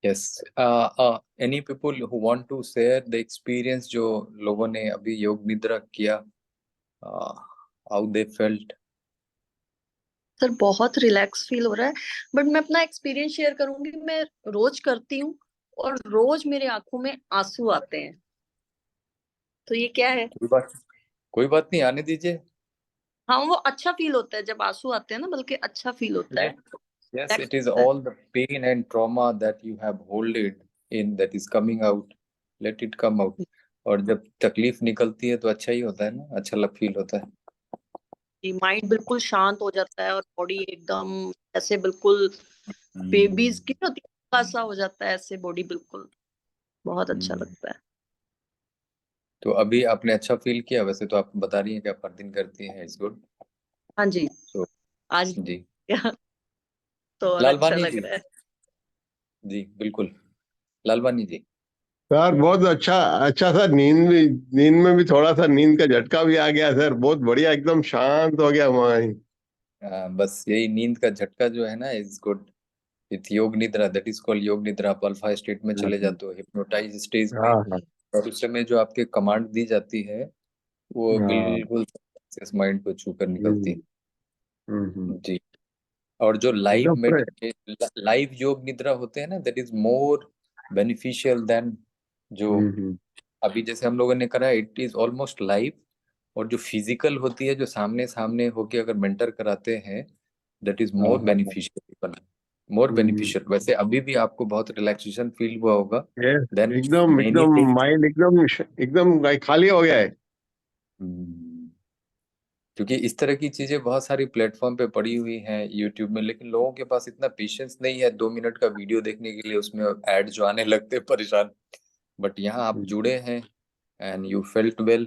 Yes, any people who want to share the experience जो लोगों ने अभी योग निद्रा किया, हाउ दे फेल्ट? सर बहुत रिलैक्स फील हो रहा है। बट मैं अपना एक्सपीरियंस शेयर करूंगी। मैं रोज करती हूँ और रोज मेरे आंखों में आंसू आते हैं। तो ये क्या है? कोई बात नहीं, आने दीजिए। हाँ, वो अच्छा फील होता है जब आंसू आते हैं ना, बल्कि अच्छा फील होता है, Yes, रिलैक्स it is होता है। all the pain and trauma that you have hold it in that is coming out. Let it come out. और जब तकलीफ निकलती है तो अच्छा ही होता है ना, अच्छा लग फील होता है। माइंड बिल्कुल शांत हो जाता है और बॉडी एकदम ऐसे बिल्कुल बेबीज की होती है, सा हो जाता है ऐसे बॉडी बिल्कुल। बहुत अच्छा हम्म। लगता है। तो अभी आपने अच्छा फील किया? वैसे तो आप बता रही हैं कि आप हर दिन करती हैं, इट्स गुड। हाँ जी। तो आज जी, तो और अच्छा लालवानी लग जी। रहा है। जी बिल्कुल, लालवानी जी। सर बहुत अच्छा। अच्छा सर, नींद में भी थोड़ा सा नींद का झटका भी आ गया सर। बहुत बढ़िया, एकदम शांत हो गया माइंड। बस यही नींद का झटका जो है ना, इज गुड विथ योग निद्रा, दैट इज कॉल्ड योग निद्रा। आप अल्फा स्टेट में चले जाते हो, हिप्नोटाइज स्टेज में। हाँ हाँ और उस समय जो आपके कमांड दी जाती है वो हाँ। बिल्कुल माइंड को छू कर निकलती हम्म, हम्म। है जी। और जो लाइव एकदम फ्रेश। लाइव योग निद्रा होते हैं ना, that is more beneficial than जो हम्म। अभी जैसे हम लोगों ने करा, इट इज ऑलमोस्ट लाइव। और जो फिजिकल होती है, जो सामने सामने होके अगर मेंटर कराते हैं, दैट इज हाँ मोर हाँ हाँ। बेनिफिशियल, मोर हम्म। बेनिफिशियल। वैसे अभी भी आपको बहुत रिलैक्सेशन फील हुआ होगा Yes, देन एकदम मेनी एकदम थिंग्स। माइंड एकदम खाली हो गया है। क्योंकि इस तरह की चीजें बहुत सारी प्लेटफॉर्म पे पड़ी हुई हैं यूट्यूब में, लेकिन लोगों के पास इतना पेशेंस नहीं है 2 मिनट का वीडियो देखने के लिए, उसमें ऐड जो आने लगते हैं, परेशान। बट यहाँ आप जुड़े हैं एंड यू फेल्ट वेल।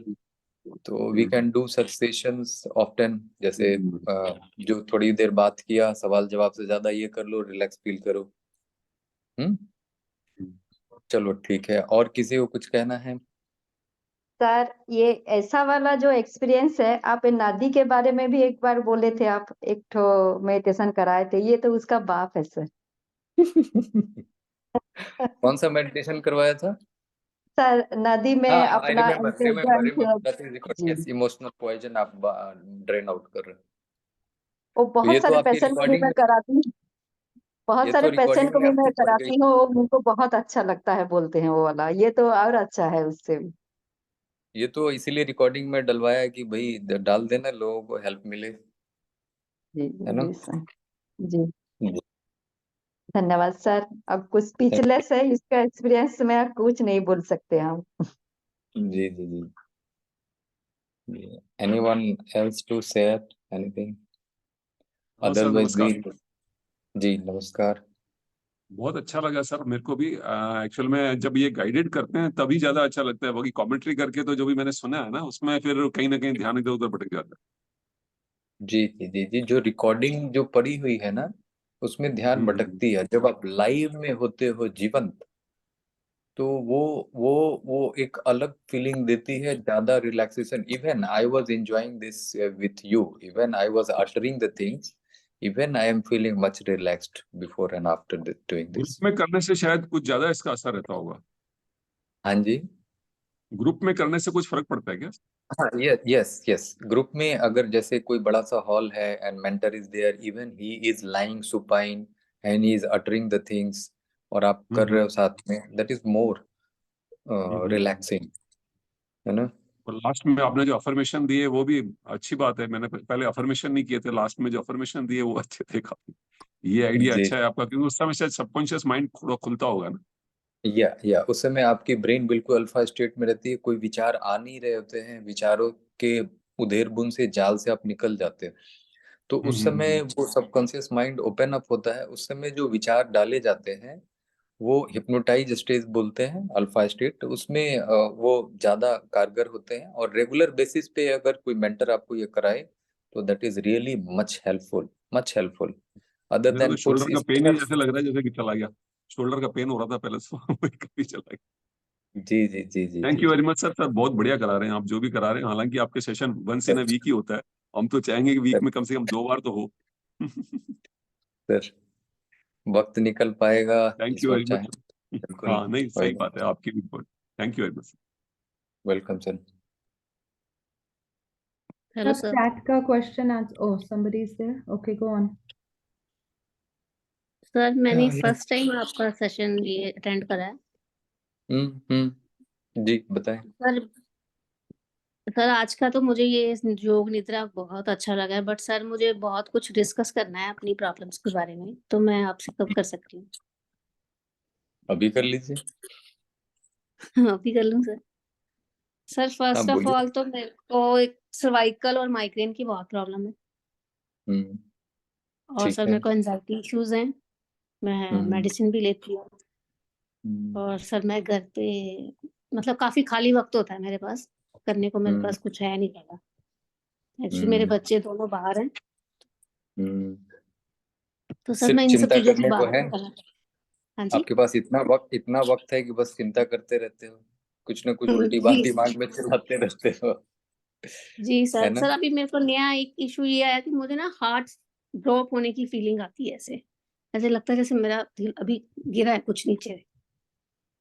तो we hmm, can do such sessions often, जैसे हम्म, जो थोड़ी देर बात किया, सवाल जवाब से ज्यादा ये कर लो, रिलैक्स फील करो। हम्म। चलो ठीक है, और किसी को कुछ कहना है? सर, ये ऐसा वाला जो एक्सपीरियंस है, आप नादी के बारे में भी एक बार बोले थे, आप एक ठो मेडिटेशन कराए थे, ये तो उसका बाप है सर। कौन सा मेडिटेशन करवाया था? सर, नदी में हाँ, आई अपना remember remember remember, intelligence. That is record, जी, यस, इमोशनल पॉइजन आप ड्रेन आउट कर रहे हैं। वो तो ये बहुत तो सारे आपकी पेशेंट को भी रिकॉर्डिंग मैं में, कराती हूँ। बहुत ये सारे तो पेशेंट रिकॉर्डिंग को में भी मैं आपकी पड़ गई। कराती हूँ, उनको बहुत अच्छा लगता है, बोलते हैं वो वाला, ये तो और अच्छा है उससे भी। ये तो इसीलिए रिकॉर्डिंग में डलवाया है कि भाई डाल देना, लोगों को हेल्प मिले, जी है ना? जी सर। जी, जी। धन्यवाद सर। अब कुछ स्पीचलेस है, इसका एक्सपीरियंस में कुछ नहीं बोल सकते हम। जी जी जी। Anyone else to share anything? हाँ सर, अदरवाइज वी, नमस्कार। जी नमस्कार। बहुत अच्छा लगा सर मेरे को भी। एक्चुअल में जब ये गाइडेड करते हैं तभी ज्यादा अच्छा लगता है, बाकी कमेंट्री करके तो जो भी मैंने सुना है ना, उसमें फिर कहीं ना कहीं ध्यान इधर उधर भटक जाता जी जी जी जी, जो रिकॉर्डिंग जो पड़ी हुई है ना, उसमें है। ध्यान भटकती है। जब आप लाइव में होते हो जीवंत, तो वो एक अलग फीलिंग देती है, ज्यादा relaxation. Even I was enjoying this with you, even I was uttering the things, even I am feeling much relaxed before and after doing group this. में करने से शायद कुछ ज्यादा इसका असर रहता होगा। हाँ जी। ग्रुप में करने से कुछ फर्क पड़ता है क्या? हाँ, यस यस यस, ग्रुप में अगर जैसे कोई बड़ा सा हॉल है and mentor is there, even he is lying supine and he is uttering the things, और आप कर रहे हम्म। हो साथ में, that is more hmm. Relaxing, है ना? और लास्ट में आपने जो अफर्मेशन दिए वो भी अच्छी बात है। मैंने पहले अफर्मेशन नहीं किए थे, लास्ट में जो अफर्मेशन दिए वो अच्छे थे काफी। ये आइडिया जी। अच्छा है आपका, क्योंकि उस समय शायद सबकॉन्शियस माइंड थोड़ा खुलता होगा ना। या उस समय आपकी ब्रेन बिल्कुल अल्फा स्टेट में रहती है, कोई विचार आ नहीं रहे होते हैं, विचारों के उधेर बुन से, जाल से आप निकल जाते हैं। तो हम्म। उस समय वो सबकॉन्शियस माइंड ओपन अप होता है, उस समय जो विचार डाले जाते हैं वो हिप्नोटाइज स्टेज बोलते हैं, अल्फा स्टेट। उसमें वो ज्यादा कारगर होते हैं। और रेगुलर बेसिस पे अगर कोई मेंटर आपको ये कराए, तो that is really much helpful, much helpful. Other मेरे देन तो पुट्स शोल्डर का पेन ही जैसे लग रहा है जैसे कि चला गया। शोल्डर का पेन हो रहा था पहले से वो कभी चला गया। जी जी जी जी थैंक जी यू जी। Very much sir. सर बहुत बढ़िया करा रहे हैं आप जो भी करा रहे हैं। हालांकि आपके session once in a week ही होता है, हम तो चाहेंगे कि वीक में कम से कम 2 बार तो हो। सर, वक्त निकल पाएगा थैंक ये यू वेरी सोचा है। मच। बिल्कुल। हाँ नहीं, सही बात है आपकी भी। Thank you very much. Welcome sir. Hello Sir, sir. chat ka question as oh somebody is there. Okay, go on. Sir मैंने ये फर्स्ट टाइम आपका सेशन ये अटेंड करा है। जी बताएं। सर सर आज का तो मुझे ये योग निद्रा बहुत अच्छा लगा है, बट सर मुझे बहुत कुछ डिस्कस करना है अपनी प्रॉब्लम्स के बारे में, तो मैं आपसे कब कर सकती हूँ? अभी कर लीजिए। अभी कर लूँ सर? सर हाँ फर्स्ट ऑफ बोलिए। ऑल तो मेरे को एक सर्वाइकल और माइग्रेन की बहुत प्रॉब्लम है, हम्म और ठीक सर है। मेरे को एंजाइटी इश्यूज हैं। मैं हम्म मेडिसिन भी लेती हूँ, हम्म और सर मैं घर पे मतलब काफी खाली वक्त होता है मेरे पास, करने को मेरे हम्म पास कुछ है नहीं ज्यादा। एक्चुअली मेरे हम्म बच्चे दोनों बाहर हैं, हम्म। तो सर मैं सिर्फ इन सब चिंता चीजों से करने को बाहर है? नहीं करना चाहती। हाँ जी। आपके पास इतना वक्त है कि बस चिंता करते रहते हो, कुछ ना कुछ उल्टी बात जी दिमाग में चलाते रहते हो, जी है सर। ना? सर अभी मेरे को नया एक इशू ये आया कि मुझे ना हार्ट ड्रॉप होने की फीलिंग आती है, ऐसे ऐसे लगता है जैसे मेरा दिल अभी गिरा है कुछ नीचे।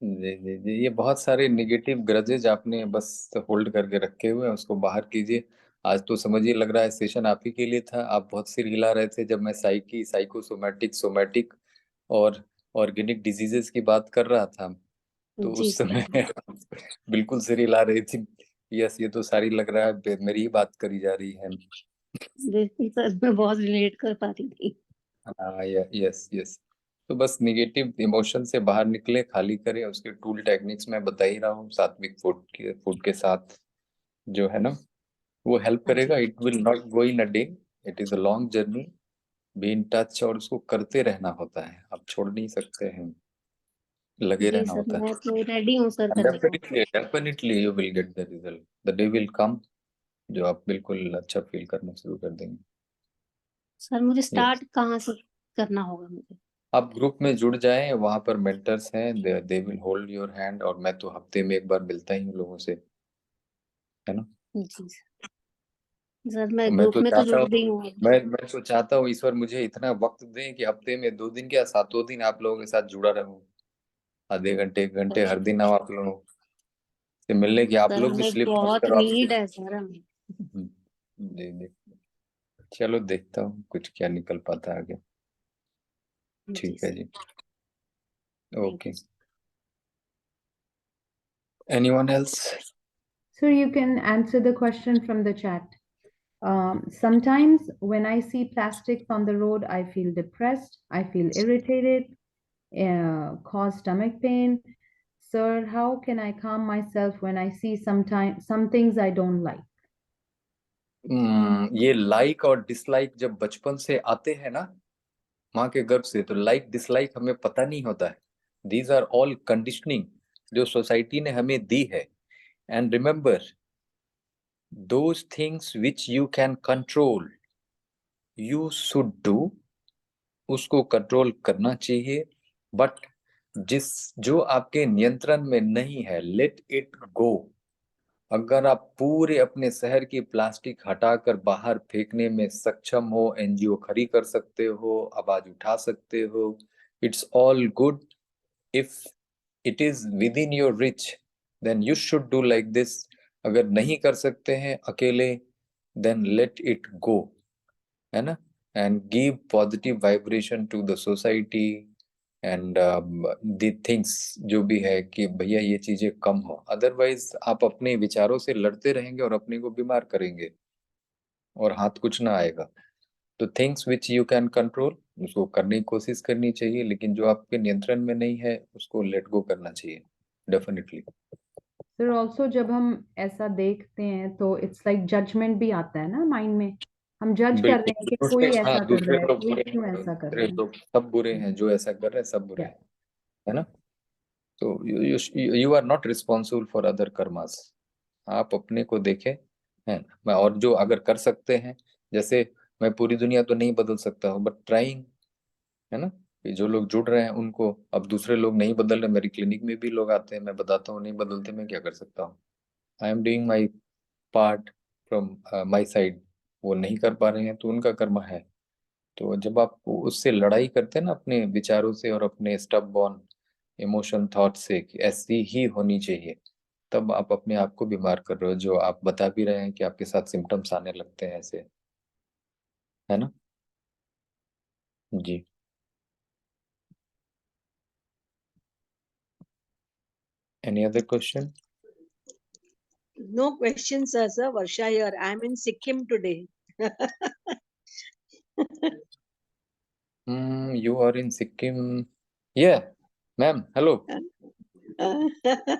जी जी जी, ये बहुत सारे निगेटिव ग्रजेज आपने बस होल्ड करके रखे हुए हैं, उसको बाहर कीजिए। आज तो समझिए लग रहा है सेशन आप ही के लिए था। आप बहुत सिर हिला रहे थे जब मैं साइकोसोमैटिक, सोमैटिक और ऑर्गेनिक डिजीजेस की बात कर रहा था, तो जी उस सर। समय बिल्कुल सिर हिला रही थी। यस, ये तो सारी लग रहा है मेरी ही बात करी जा रही है। बिल्कुल सर, मैं बहुत रिलेट कर पा रही थी। हाँ यस यस। तो बस निगेटिव इमोशन से बाहर निकले, खाली करें, उसके टूल टेक्निक्स मैं बता ही रहा हूँ, सात्विक फूड के साथ जो है ना, वो हेल्प हाँ जी। करेगा। It will not go in a day, it is a long journey. Be in touch, और उसको करते रहना होता है, आप छोड़ नहीं सकते हैं, लगे जी रहना सर, होता मैं तो रेडी हूँ सर है। करने को। Definitely you will get the result, the day will come जो आप बिल्कुल अच्छा फील करना शुरू कर देंगे। सर मुझे यस, स्टार्ट कहाँ से करना होगा मुझे? आप ग्रुप में जुड़ जाएं, वहां पर मेंटर्स हैं, they will hold your hand, और मैं तो हफ्ते में एक बार मिलता ही हूँ लोगों से, है ना? जी सर, मैं मैं ग्रुप तो में तो चाहता जुड़ हूँ गई हूँ। मैं तो चाहता हूँ ईश्वर मुझे इतना वक्त दें कि हफ्ते में 2 दिन क्या 7 दिन आप लोगों के साथ जुड़ा रहूं, आधे घंटे 1 घंटे हर दिन आओ आप लोगों से मिलने की, आप सर लोग भी हमें स्लिप मत बहुत करो आपसे। नीड है सर हमें। जी जी, चलो देखता हूँ कुछ क्या निकल पाता है आगे। जी ठीक है सर। जी। Thank okay, you. Anyone else? So you can answer the question from the chat. Sometimes when I see plastics on the road, I feel depressed, I feel irritated, cause stomach pain. Sir, how can I calm myself when I see some things I don't like? ये like और dislike जब बचपन से आते हैं ना माँ के गर्भ से, तो लाइक डिसलाइक हमें पता नहीं होता है। दीज आर ऑल कंडीशनिंग जो सोसाइटी ने हमें दी है। And remember, those things which you can control you should do, उसको कंट्रोल करना चाहिए। बट जो आपके नियंत्रण में नहीं है, लेट इट गो। अगर आप पूरे अपने शहर की प्लास्टिक हटाकर बाहर फेंकने में सक्षम हो, एनजीओ खड़ी कर सकते हो, आवाज उठा सकते हो, it's all good. If it is within your reach, then you should do like this. अगर नहीं कर सकते हैं अकेले, देन लेट इट गो, है ना? And give positive vibration to the society and the things जो भी है कि भैया ये चीजें कम हो। अदरवाइज आप अपने विचारों से लड़ते रहेंगे और अपने को बीमार करेंगे और हाथ कुछ ना आएगा। तो things which you can control, उसको करने की कोशिश करनी चाहिए, लेकिन जो आपके नियंत्रण में नहीं है उसको लेट गो करना चाहिए, डेफिनेटली। Sir, also जब हम ऐसा देखते हैं तो it's like judgment भी आता है ना माइंड में, हम जज कर रहे हैं बिल्कुल, कि दूसरे, कोई हाँ ऐसा कर दूसरे रहा है, लोग कोई बुरे क्यों हैं, ऐसा कर दूसरे रहा है। लोग सब बुरे हैं, जो ऐसा कर रहे हैं सब बुरे Yeah. हैं, है ना? तो you are not responsible for other karmas. आप अपने को देखें, है ना? और जो अगर कर सकते हैं, जैसे मैं पूरी दुनिया तो नहीं बदल सकता हूँ, बट ट्राइंग, है ना? कि जो लोग जुड़ रहे हैं उनको, अब दूसरे लोग नहीं बदल रहे, मेरी क्लिनिक में भी लोग आते हैं, मैं बताता हूँ नहीं बदलते, मैं क्या कर सकता हूँ? I am doing my part from my side. वो नहीं कर पा रहे हैं तो उनका कर्म है। तो जब आप उससे लड़ाई करते हैं ना अपने विचारों से और अपने स्टबबॉर्न इमोशन थॉट से कि ऐसी ही होनी चाहिए, तब आप अपने आप को बीमार कर रहे हो, जो आप बता भी रहे हैं कि आपके साथ सिम्टम्स आने लगते हैं ऐसे, है ना? जी। Any other question? No questions, sir. Varsha here. I'm in Sikkim today. You are in Sikkim. Yeah, ma'am. Hello.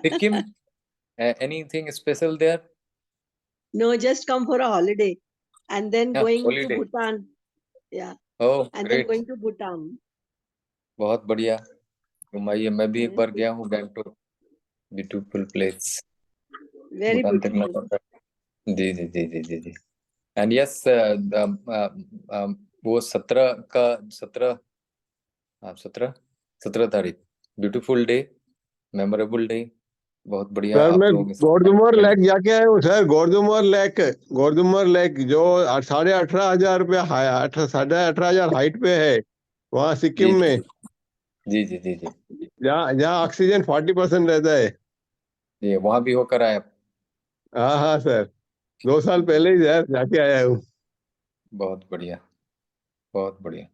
Sikkim. Anything special there? No, just come for a holiday and then Yeah, going to holiday. Bhutan. Yeah, Oh, and then great. going to Bhutan. बहुत बढ़िया, घुमाइए। मैं भी एक बार Yes, गया हूँ Gangtok, beautiful place. very Bhutan तक ना beautiful. पड़ता। जी जी जी जी जी जी। एंड यस, वो 17 तारीख, ब्यूटीफुल डे, मेमोरेबल डे, बहुत बढ़िया सर आप मैं लोगों के साथ। गोर्दुमर लेक जाके आया हूँ सर। गोर्दुमर लेक जो 18,500 रुपया 18,500 हाइट पे है, वहाँ जी सिक्किम में, जी जी जी जी जहाँ जहाँ ऑक्सीजन 40% रहता है। जी, वहाँ भी होकर आए आप? हाँ हाँ सर, 2 साल पहले ही सर जाके आया हूँ। बहुत बढ़िया, बहुत बढ़िया।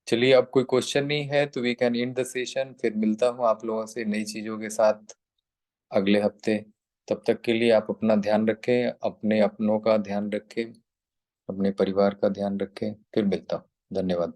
चलिए, अब कोई क्वेश्चन नहीं है तो we can end the session. फिर मिलता हूँ आप लोगों से नई चीजों के साथ अगले हफ्ते। तब तक के लिए आप अपना ध्यान रखें, अपने अपनों का ध्यान रखें, अपने परिवार का ध्यान रखें। फिर मिलता हूँ। धन्यवाद।